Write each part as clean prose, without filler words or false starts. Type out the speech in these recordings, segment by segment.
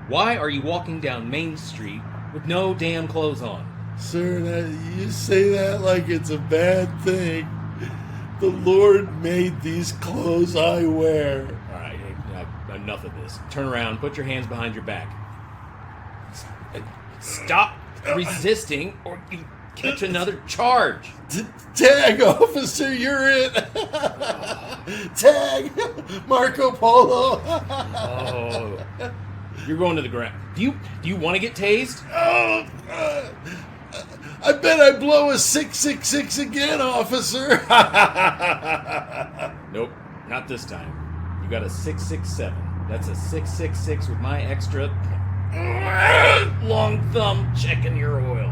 Why are you walking down Main Street with no damn clothes on? Sir, you say that like it's a bad thing. The Lord made these clothes I wear. All right, enough of this. Turn around, put your hands behind your back. Stop resisting, or you catch another charge. Tag, officer, you're it. Tag, Marco Polo. Oh, you're going to the ground. Do you want to get tased? Oh, I bet I blow a 666 again, officer. Nope, not this time. You got a 667. That's a 666 with my extra long thumb checking your oil.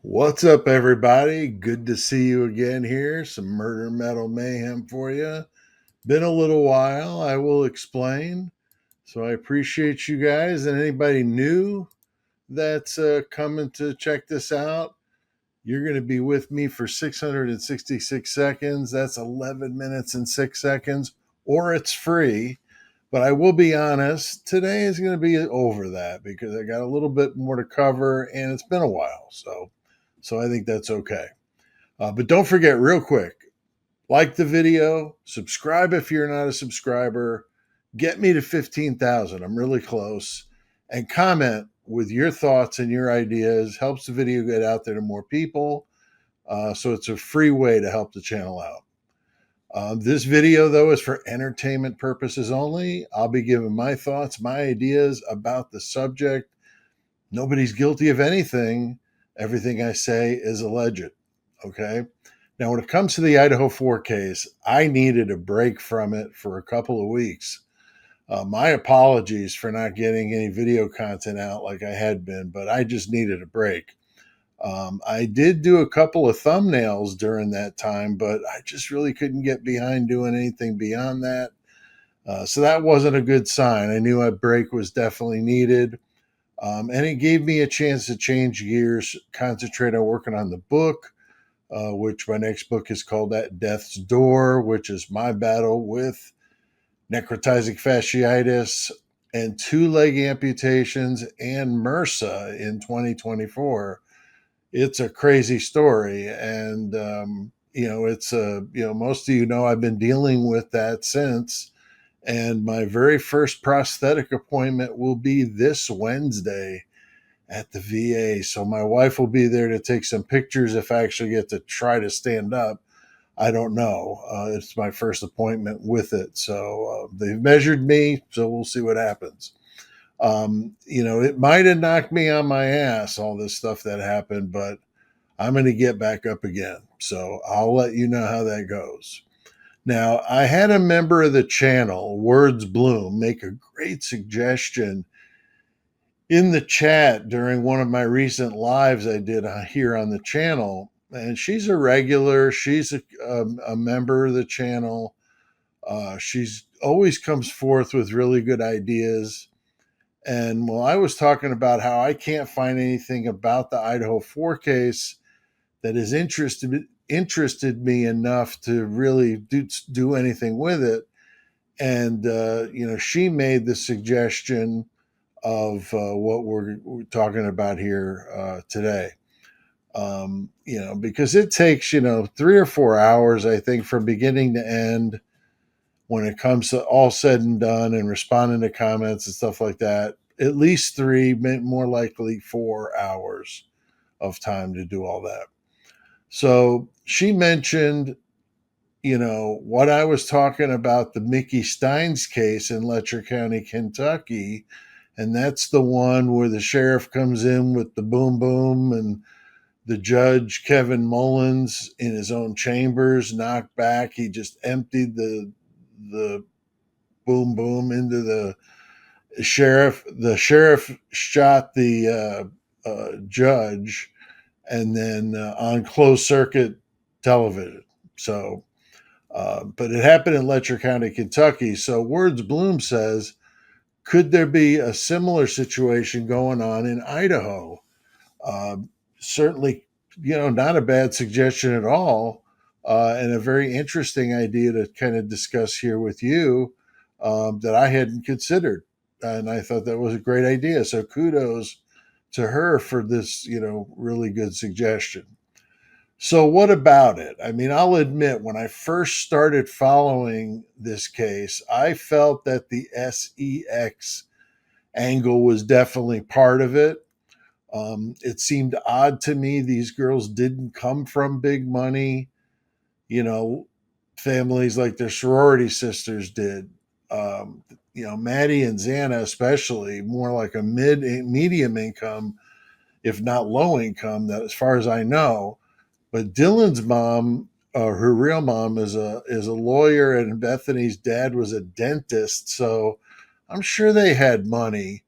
What's up, everybody? Good to see you again here. Some murder metal mayhem for you. Been a little while, I will explain. So I appreciate you guys and anybody new that's coming to check this out. You're going to be with me for 666 seconds. That's 11 minutes and 6 seconds, or it's free. But I will be honest, today is going to be over that because I got a little bit more to cover and it's been a while. So I think that's okay. But don't forget, real quick, like the video, subscribe if you're not a subscriber, get me to 15,000. I'm really close. And comment with your thoughts and your ideas. Helps the video get out there to more people. So it's a free way to help the channel out. This video, though, is for entertainment purposes only. I'll be giving my thoughts, my ideas about the subject. Nobody's guilty of anything. Everything I say is alleged. Okay? Now, when it comes to the Idaho 4 case, I needed a break from it for a couple of weeks. My apologies for not getting any video content out like I had been, but I just needed a break. I did do a couple of thumbnails during that time, but I just really couldn't get behind doing anything beyond that. So that wasn't a good sign. I knew a break was definitely needed. And it gave me a chance to change gears, concentrate on working on the book, which my next book is called At Death's Door, which is my battle with necrotizing fasciitis and 2-leg amputations and MRSA in 2024. It's a crazy story. And, it's most of you know I've been dealing with that since. And my very first prosthetic appointment will be this Wednesday at the VA. So my wife will be there to take some pictures if I actually get to try to stand up. I don't know. It's my first appointment with it. So they've measured me, so we'll see what happens. It might have knocked me on my ass, all this stuff that happened, but I'm going to get back up again. So I'll let you know how that goes. Now, I had a member of the channel, Words Bloom, make a great suggestion in the chat during one of my recent lives I did here on the channel. And she's a regular. She's a member of the channel. She's always comes forth with really good ideas. And while I was talking about how I can't find anything about the Idaho 4 case that has interested me enough to really do anything with it, and she made the suggestion of what we're talking about here today. Because it takes 3 or 4 hours, I think, from beginning to end when it comes to all said and done and responding to comments and stuff like that. At least 3, more likely 4 hours of time to do all that. So she mentioned, what I was talking about, the Mickey Steins case in Letcher County, Kentucky. And that's the one where the sheriff comes in with the boom boom and the judge, Kevin Mullins, in his own chambers, knocked back. He just emptied the boom boom into the sheriff. The sheriff shot the judge, and then on closed circuit television. So But it happened in Letcher County, Kentucky. So Words Bloom says, could there be a similar situation going on in Idaho? Uh, Certainly, not a bad suggestion at all, and a very interesting idea to kind of discuss here with you, that I hadn't considered. And I thought that was a great idea. So kudos to her for this, really good suggestion. So, what about it? I mean, I'll admit, when I first started following this case, I felt that the SEX angle was definitely part of it. It seemed odd to me these girls didn't come from big money, you know, families like their sorority sisters did. Maddie and Xana, especially, more like a medium income, if not low income, that as far as I know. But Dylan's mom, her real mom, is a lawyer, and Bethany's dad was a dentist. So I'm sure they had money,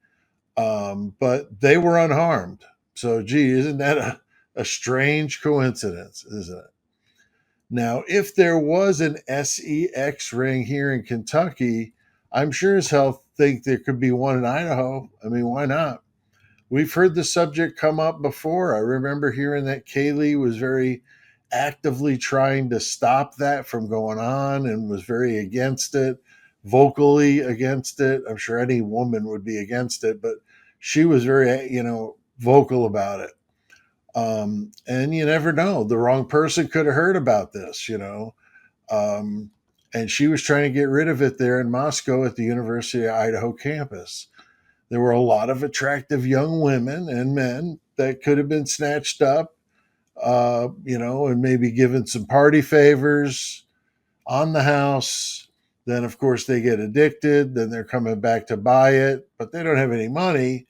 but they were unharmed. So, gee, isn't that a strange coincidence, isn't it? Now, if there was an SEX ring here in Kentucky, I'm sure as hell think there could be one in Idaho. I mean, why not? We've heard the subject come up before. I remember hearing that Kaylee was very actively trying to stop that from going on and was very against it, vocally against it. I'm sure any woman would be against it, but she was very, vocal about it. And you never know. The wrong person could have heard about this. Um, and she was trying to get rid of it there in Moscow at the University of Idaho campus. There were a lot of attractive young women and men that could have been snatched up, and maybe given some party favors on the house. Then, of course, they get addicted. Then they're coming back to buy it, but they don't have any money.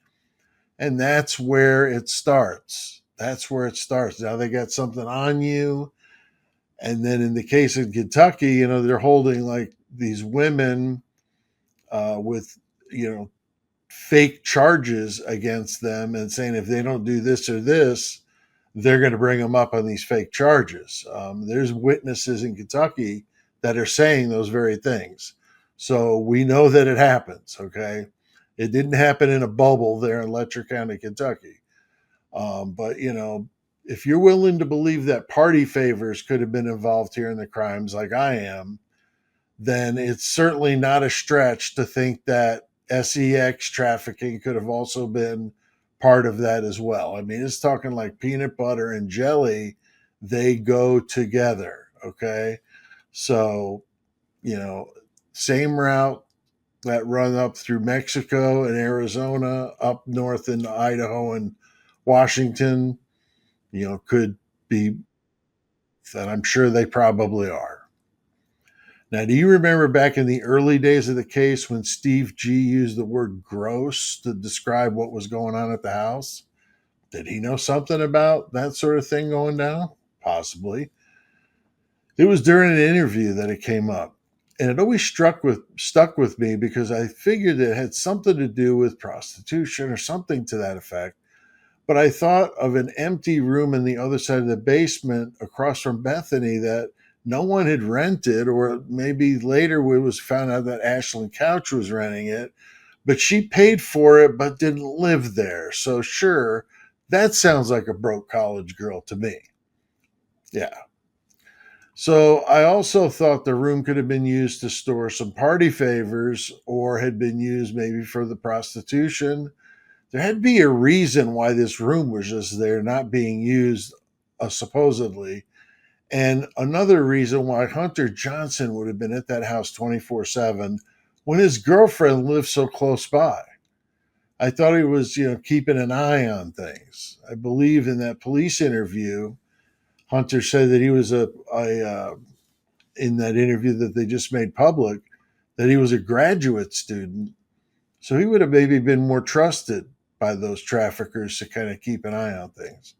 And that's where it starts. That's where it starts. Now they got something on you. And then in the case of Kentucky, they're holding like these women with, fake charges against them and saying if they don't do this or this, they're going to bring them up on these fake charges. There's witnesses in Kentucky that are saying those very things. So we know that it happens, okay? It didn't happen in a bubble there in Letcher County, Kentucky. But, if you're willing to believe that party favors could have been involved here in the crimes like I am, then it's certainly not a stretch to think that SEX trafficking could have also been part of that as well. I mean, it's talking like peanut butter and jelly, they go together. Okay. So, same route that run up through Mexico and Arizona, up north into Idaho and Washington, could be, and I'm sure they probably are. Now, do you remember back in the early days of the case when Steve G used the word gross to describe what was going on at the house? Did he know something about that sort of thing going down? Possibly. It was during an interview that it came up. And it always stuck with me because I figured it had something to do with prostitution or something to that effect. But I thought of an empty room in the other side of the basement across from Bethany that no one had rented, or maybe later it was found out that Ashland Couch was renting it, but she paid for it but didn't live there. So sure, that sounds like a broke college girl to me. Yeah. So I also thought the room could have been used to store some party favors or had been used maybe for the prostitution. There had to be a reason why this room was just there, not being used, supposedly. And another reason why Hunter Johnson would have been at that house 24/7 when his girlfriend lived so close by. I thought he was, keeping an eye on things. I believe in that police interview, Hunter said that he was in that interview that they just made public, that he was a graduate student. So he would have maybe been more trusted by those traffickers to kind of keep an eye on things.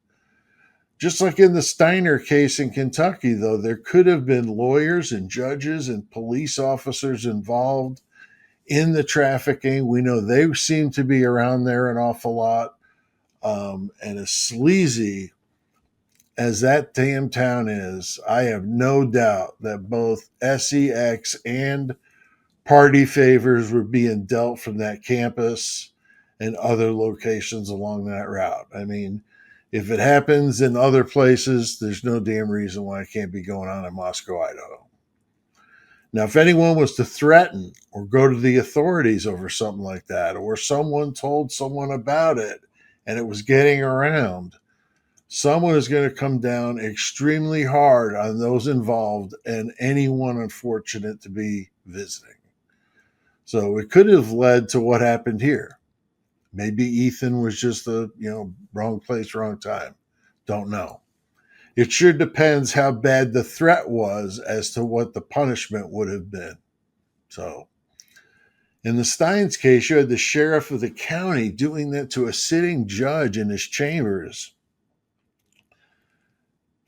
Just like in the Steiner case in Kentucky, though, there could have been lawyers and judges and police officers involved in the trafficking. We know they seem to be around there an awful lot. And as sleazy as that damn town is, I have no doubt that both SEX and party favors were being dealt from that campus and other locations along that route. I mean, if it happens in other places, there's no damn reason why it can't be going on in Moscow, Idaho. Now, if anyone was to threaten or go to the authorities over something like that, or someone told someone about it and it was getting around, someone is going to come down extremely hard on those involved and anyone unfortunate to be visiting. So it could have led to what happened here. Maybe Ethan was just the, wrong place, wrong time. Don't know. It sure depends how bad the threat was as to what the punishment would have been. So in the Steins case, you had the sheriff of the county doing that to a sitting judge in his chambers.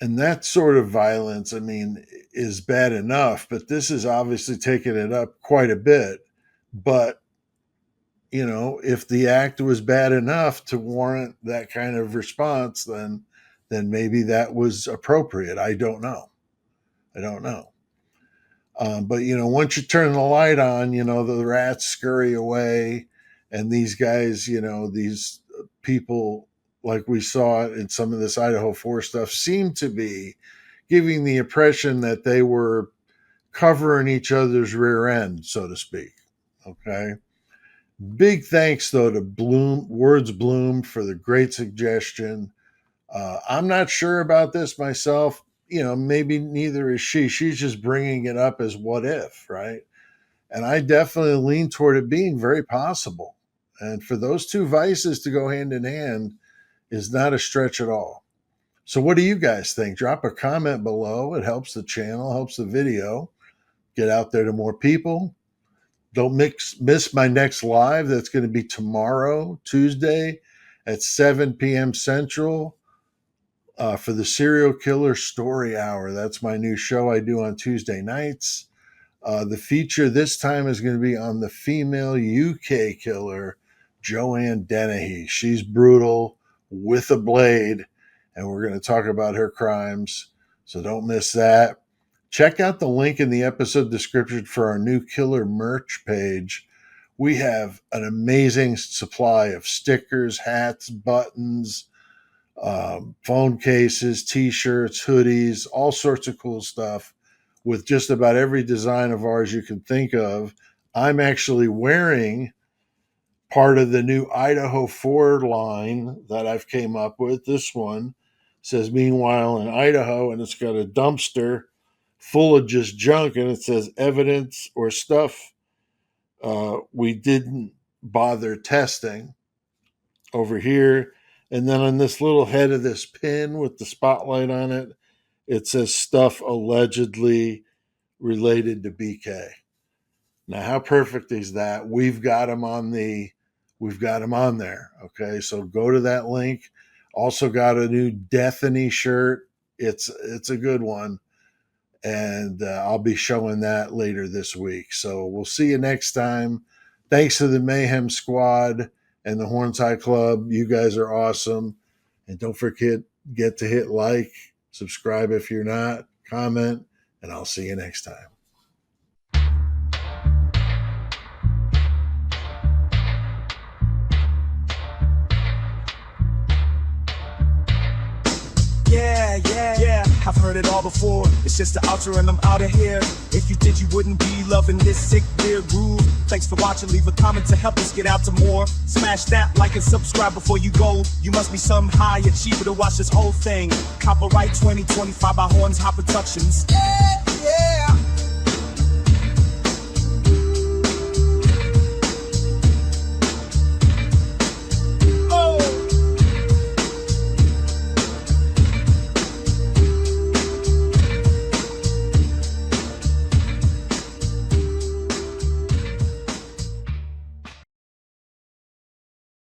And that sort of violence, I mean, is bad enough, but this is obviously taking it up quite a bit. But, if the act was bad enough to warrant that kind of response, then maybe that was appropriate. I don't know. But, once you turn the light on, the rats scurry away. And these guys, these people, like we saw in some of this Idaho 4 stuff, seem to be giving the impression that they were covering each other's rear end, so to speak. Okay. Big thanks, though, to Words Bloom for the great suggestion. I'm not sure about this myself. Maybe neither is she. She's just bringing it up as what if, right? And I definitely lean toward it being very possible. And for those two vices to go hand in hand is not a stretch at all. So what do you guys think? Drop a comment below. It helps the channel, helps the video get out there to more people. Don't miss my next live. That's going to be tomorrow, Tuesday at 7 p.m. Central for the Serial Killer Story Hour. That's my new show I do on Tuesday nights. The feature this time is going to be on the female UK killer, Joanne Dennehy. She's brutal with a blade, and we're going to talk about her crimes. So don't miss that. Check out the link in the episode description for our new killer merch page. We have an amazing supply of stickers, hats, buttons, phone cases, t-shirts, hoodies, all sorts of cool stuff with just about every design of ours you can think of. I'm actually wearing part of the new Idaho 4 line that I've came up with. This one says, "Meanwhile in Idaho," and it's got a dumpster full of just junk, and it says evidence or stuff we didn't bother testing over here. And then on this little head of this pin with the spotlight on it, it says stuff allegedly related to BK. Now, how perfect is that? We've got them on there. Okay, so go to that link. Also got a new Deathany shirt. It's a good one. And I'll be showing that later this week. So we'll see you next time. Thanks to the Mayhem Squad and the Horns High Club. You guys are awesome. And don't forget to hit like, subscribe if you're not, comment, and I'll see you next time. Yeah, I've heard it all before. It's just the outro and I'm out of here. If you did, you wouldn't be loving this sick, weird groove. Thanks for watching. Leave a comment to help us get out to more. Smash that like and subscribe before you go. You must be some high achiever to watch this whole thing. Copyright 2025 by Horns High Productions. Yeah.